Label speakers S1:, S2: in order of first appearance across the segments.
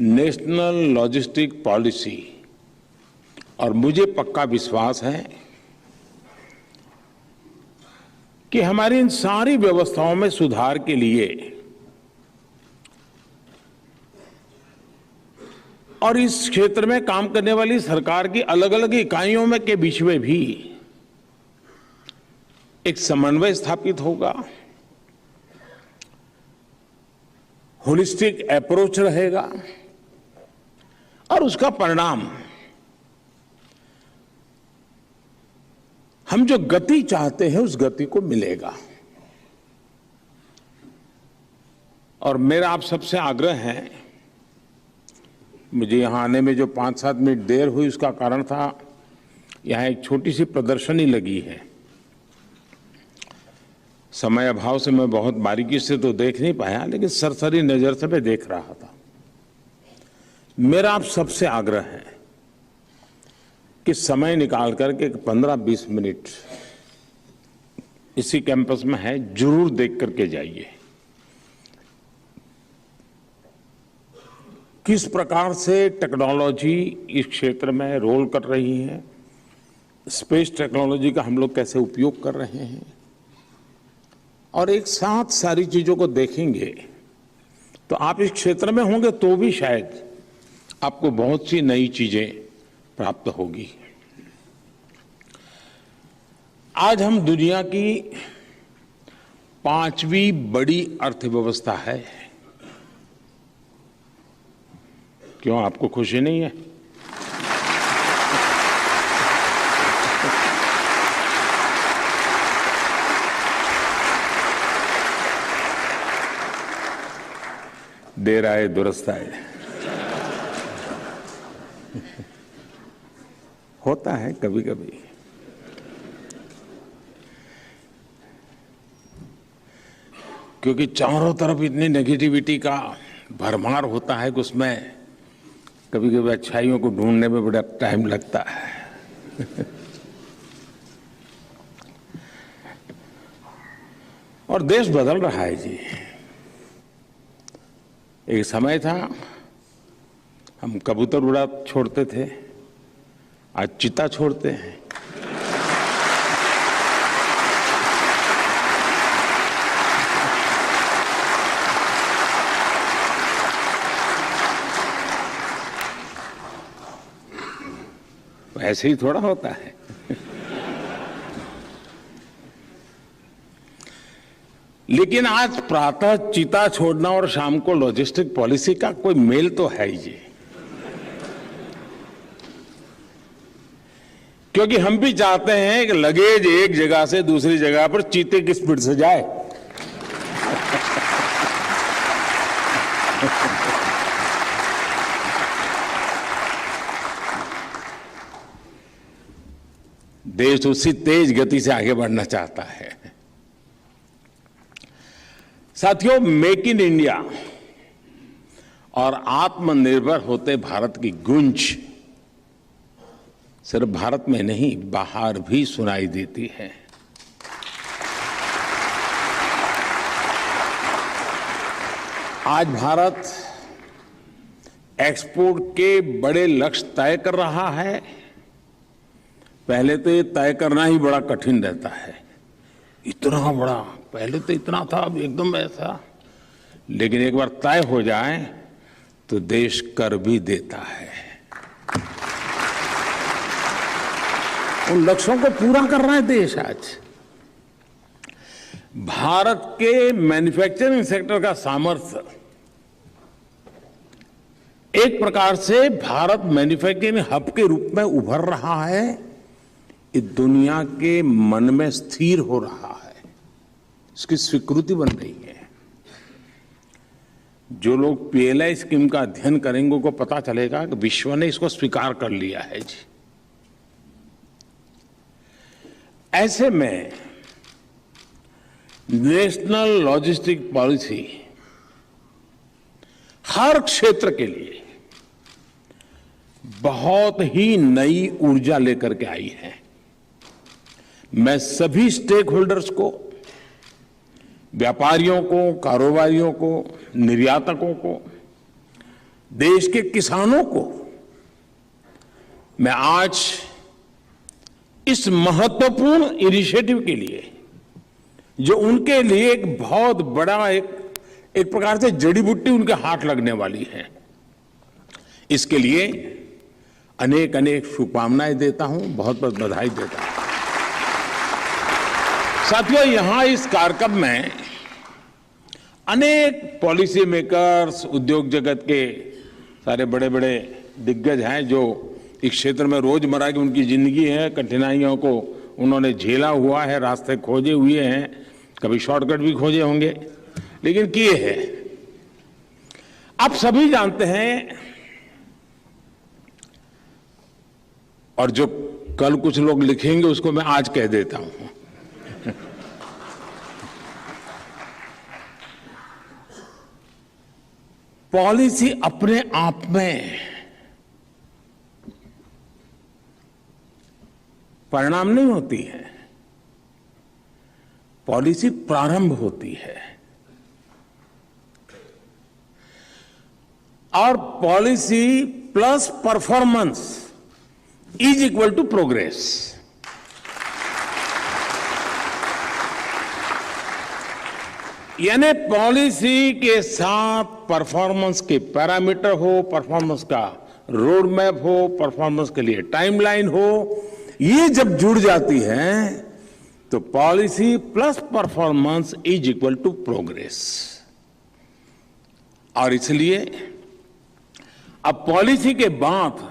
S1: National logistic policy, और मुझे पक्का विश्वास है कि हमारी इन सारी व्यवस्थाओं में सुधार के लिए और इस क्षेत्र में काम करने वाली सरकार की अलग अलग इकाइयों में के बीच में भी एक समन्वय स्थापित होगा, होलिस्टिक अप्रोच रहेगा और उसका परिणाम हम जो गति चाहते हैं उस गति को मिलेगा। और मेरा आप सबसे आग्रह है, मुझे यहां आने में जो 5-7 मिनट देर हुई उसका कारण था यहां एक छोटी सी प्रदर्शनी लगी है। समय अभाव से मैं बहुत बारीकी से तो देख नहीं पाया, लेकिन सरसरी नजर से मैं देख रहा था। मेरा आप सबसे आग्रह है कि समय निकाल करके 15-20 मिनट इसी कैंपस में है, जरूर देख करके जाइए किस प्रकार से टेक्नोलॉजी इस क्षेत्र में रोल कर रही है, स्पेस टेक्नोलॉजी का हम लोग कैसे उपयोग कर रहे हैं, और एक साथ सारी चीजों को देखेंगे तो आप इस क्षेत्र में होंगे तो भी शायद आपको बहुत सी नई चीजें प्राप्त होगी। आज हम दुनिया की 5वीं बड़ी अर्थव्यवस्था है। क्यों, आपको खुशी नहीं है? देर आए दुरुस्त आए होता है कभी कभी। क्योंकि चारों तरफ इतनी नेगेटिविटी का भरमार होता है कि उसमें कभी कभी अच्छाइयों को ढूंढने में बड़ा टाइम लगता है। और देश बदल रहा है जी। एक समय था हम कबूतर उड़ा छोड़ते थे, आज चिता छोड़ते हैं। ऐसे ही थोड़ा होता है। लेकिन आज प्रातः चीता छोड़ना और शाम को लॉजिस्टिक पॉलिसी का कोई मेल तो है ही जी। क्योंकि हम भी चाहते हैं कि लगेज एक जगह से दूसरी जगह पर चीते की स्पीड से जाए। देश उसी तेज गति से आगे बढ़ना चाहता है। साथियों, मेक इन इंडिया और आत्मनिर्भर होते भारत की गूंज सिर्फ भारत में नहीं, बाहर भी सुनाई देती है। आज भारत एक्सपोर्ट के बड़े लक्ष्य तय कर रहा है। पहले तो ये तय करना ही बड़ा कठिन रहता है, इतना बड़ा, पहले तो इतना था, अब एकदम ऐसा। लेकिन एक बार तय हो जाए तो देश कर भी देता है। उन लक्ष्यों को पूरा कर रहा है देश। आज भारत के मैन्युफैक्चरिंग सेक्टर का सामर्थ्य, एक प्रकार से भारत मैन्युफैक्चरिंग हब के रूप में उभर रहा है, ये दुनिया के मन में स्थिर हो रहा है, इसकी स्वीकृति बन रही है। जो लोग पीएलआई स्कीम का अध्ययन करेंगे उनको पता चलेगा कि विश्व ने इसको स्वीकार कर लिया है जी। ऐसे में नेशनल लॉजिस्टिक पॉलिसी हर क्षेत्र के लिए बहुत ही नई ऊर्जा लेकर के आई है। मैं सभी स्टेक होल्डर्स को, व्यापारियों को, कारोबारियों को, निर्यातकों को देश के किसानों को मैं आज इस महत्वपूर्ण इनिशिएटिव के लिए, जो उनके लिए एक बहुत बड़ा एक प्रकार से जड़ी बूटी उनके हाथ लगने वाली है, इसके लिए अनेक अनेक शुभकामनाएं देता हूं, बहुत बहुत बधाई देता हूं। साथियों, यहां इस कार्यक्रम में अनेक पॉलिसी मेकर्स, उद्योग जगत के सारे बड़े बड़े दिग्गज हैं जो इस क्षेत्र में रोजमर्रा की उनकी जिंदगी है, कठिनाइयों को उन्होंने झेला हुआ है, रास्ते खोजे हुए हैं, कभी शॉर्टकट भी खोजे होंगे, लेकिन किए हैं। आप सभी जानते हैं, और जो कल कुछ लोग लिखेंगे उसको मैं आज कह देता हूं। पॉलिसी अपने आप में परिणाम नहीं होती है, पॉलिसी प्रारंभ होती है। और policy plus performance is equal to progress. यानी पॉलिसी के साथ परफॉर्मेंस के पैरामीटर हो, परफॉर्मेंस का रोड मैप हो, परफॉर्मेंस के लिए टाइमलाइन हो, ये जब जुड़ जाती है तो policy plus performance is equal to progress. और इसलिए अब पॉलिसी के बाद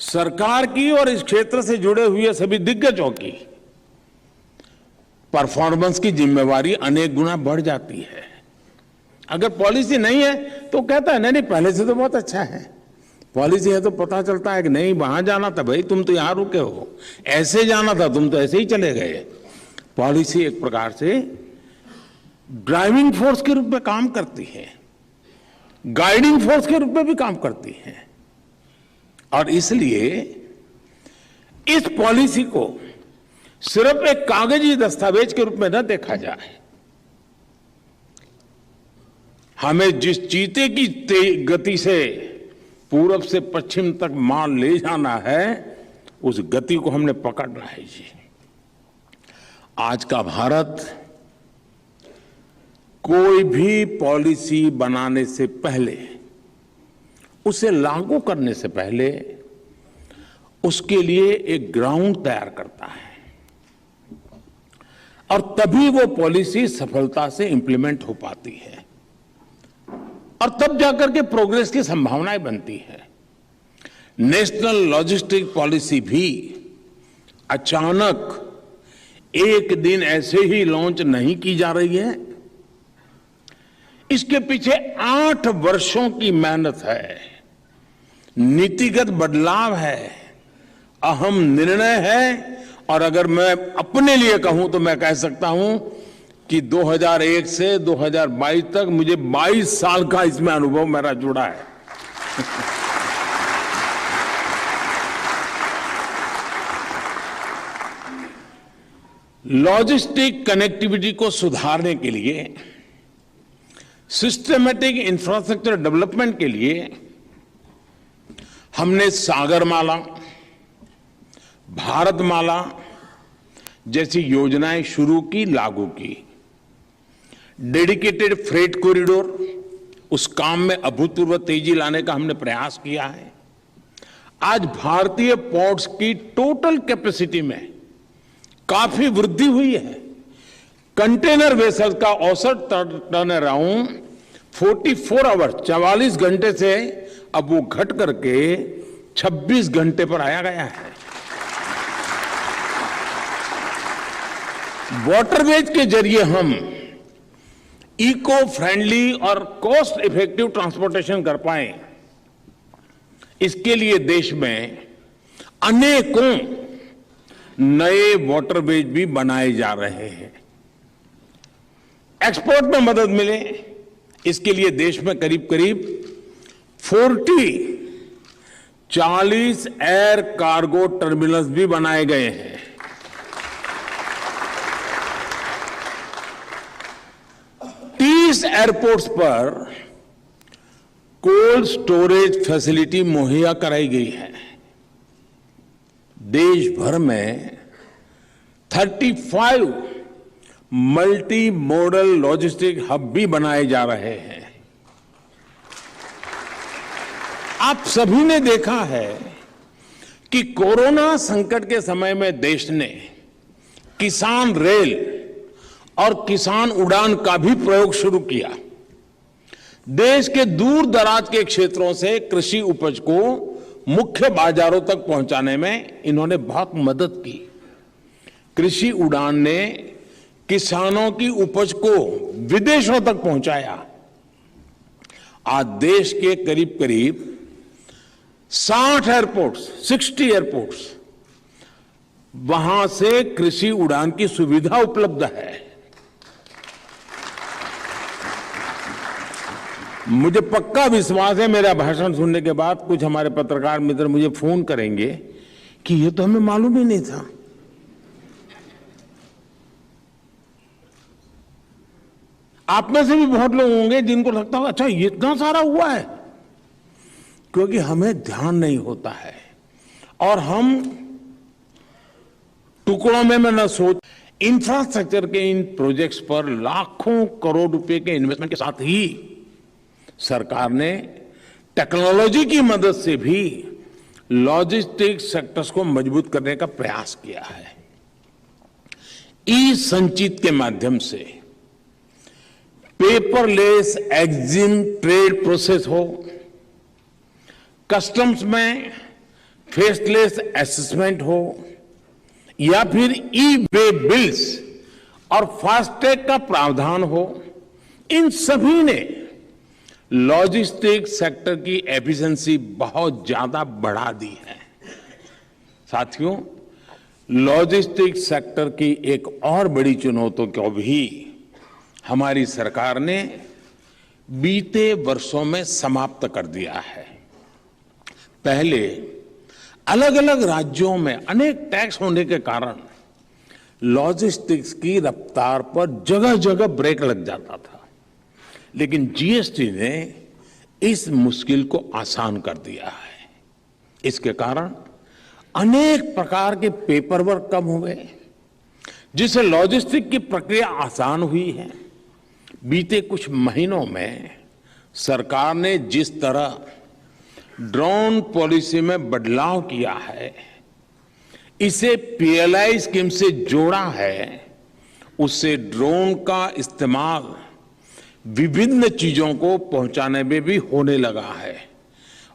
S1: सरकार की और इस क्षेत्र से जुड़े हुए सभी दिग्गजों की परफॉर्मेंस की जिम्मेवारी अनेक गुना बढ़ जाती है। अगर पॉलिसी नहीं है तो कहता है नहीं पहले से तो बहुत अच्छा है, पॉलिसी है तो पता चलता है कि नहीं वहां जाना था भाई तुम तो यहां रुके हो, ऐसे जाना था तुम तो ऐसे ही चले गए। पॉलिसी एक प्रकार से ड्राइविंग फोर्स के रूप में काम करती है, गाइडिंग फोर्स के रूप में भी काम करती है। और इसलिए इस पॉलिसी को सिर्फ एक कागजी दस्तावेज के रूप में न देखा जाए, हमें जिस चीते की गति से पूरब से पश्चिम तक माल ले जाना है उस गति को हमने पकड़ना है जी। आज का भारत कोई भी पॉलिसी बनाने से पहले, उसे लागू करने से पहले उसके लिए एक ग्राउंड तैयार करता है और तभी वो पॉलिसी सफलता से इंप्लीमेंट हो पाती है और तब जाकर के प्रोग्रेस की संभावनाएं बनती है। नेशनल लॉजिस्टिक पॉलिसी भी अचानक एक दिन ऐसे ही लॉन्च नहीं की जा रही है, इसके पीछे 8 वर्षों की मेहनत है, नीतिगत बदलाव है, अहम निर्णय है। और अगर मैं अपने लिए कहूं तो मैं कह सकता हूं कि 2001 से 2022 तक मुझे 22 साल का इसमें अनुभव मेरा जुड़ा है। लॉजिस्टिक कनेक्टिविटी को सुधारने के लिए, सिस्टमैटिक इंफ्रास्ट्रक्चर डेवलपमेंट के लिए हमने सागरमाला, भारतमाला जैसी योजनाएं शुरू की, लागू की। डेडिकेटेड फ्रेट कॉरिडोर, उस काम में अभूतपूर्व तेजी लाने का हमने प्रयास किया है। आज भारतीय पोर्ट्स की टोटल कैपेसिटी में काफी वृद्धि हुई है। कंटेनर वेसल्स का औसत टर्न अराउंड 44 आवर्स, 44 घंटे से अब वो घट करके 26 घंटे पर आया गया है। वाटरवेज के जरिए हम इको फ्रेंडली और कॉस्ट इफेक्टिव ट्रांसपोर्टेशन कर पाए, इसके लिए देश में अनेकों नए वाटरवेज भी बनाए जा रहे हैं। एक्सपोर्ट में मदद मिले, इसके लिए देश में करीब करीब 40 एयर कार्गो टर्मिनल्स भी बनाए गए हैं। एयरपोर्ट्स पर कोल्ड स्टोरेज फैसिलिटी मुहैया कराई गई है। देश भर में 35 मल्टी मॉडल लॉजिस्टिक हब भी बनाए जा रहे हैं। आप सभी ने देखा है कि कोरोना संकट के समय में देश ने किसान रेल और किसान उड़ान का भी प्रयोग शुरू किया। देश के दूर दराज के क्षेत्रों से कृषि उपज को मुख्य बाजारों तक पहुंचाने में इन्होंने बहुत मदद की। कृषि उड़ान ने किसानों की उपज को विदेशों तक पहुंचाया। आज देश के करीब करीब 60 एयरपोर्ट्स वहां से कृषि उड़ान की सुविधा उपलब्ध है। मुझे पक्का विश्वास है, मेरा भाषण सुनने के बाद कुछ हमारे पत्रकार मित्र मुझे फोन करेंगे कि ये तो हमें मालूम ही नहीं था। आप में से भी बहुत लोग होंगे जिनको लगता होगा अच्छा ये इतना सारा हुआ है, क्योंकि हमें ध्यान नहीं होता है और हम टुकड़ों में न सोच। इंफ्रास्ट्रक्चर के इन प्रोजेक्ट्स पर लाखों करोड़ रुपए के इन्वेस्टमेंट के साथ ही सरकार ने टेक्नोलॉजी की मदद से भी लॉजिस्टिक्स सेक्टर्स को मजबूत करने का प्रयास किया है। ई संचित के माध्यम से पेपरलेस एक्जिम ट्रेड प्रोसेस हो, कस्टम्स में फेसलेस असेसमेंट हो या फिर ई वे बिल्स और फास्टैग का प्रावधान हो, इन सभी ने लॉजिस्टिक्स सेक्टर की एफिशिएंसी बहुत ज्यादा बढ़ा दी है। साथियों, लॉजिस्टिक्स सेक्टर की एक और बड़ी चुनौती को भी हमारी सरकार ने बीते वर्षों में समाप्त कर दिया है। पहले अलग अलग राज्यों में अनेक टैक्स होने के कारण लॉजिस्टिक्स की रफ्तार पर जगह जगह ब्रेक लग जाता था, लेकिन जीएसटी ने इस मुश्किल को आसान कर दिया है। इसके कारण अनेक प्रकार के पेपर वर्क कम हो गए, जिससे लॉजिस्टिक की प्रक्रिया आसान हुई है। बीते कुछ महीनों में सरकार ने जिस तरह ड्रोन पॉलिसी में बदलाव किया है, इसे पीएलआई स्कीम से जोड़ा है, उससे ड्रोन का इस्तेमाल विभिन्न चीजों को पहुंचाने में भी होने लगा है।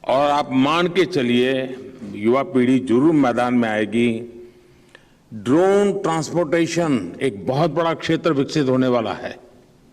S1: और आप मान के चलिए, युवा पीढ़ी जरूर मैदान में आएगी। ड्रोन ट्रांसपोर्टेशन एक बहुत बड़ा क्षेत्र विकसित होने वाला है।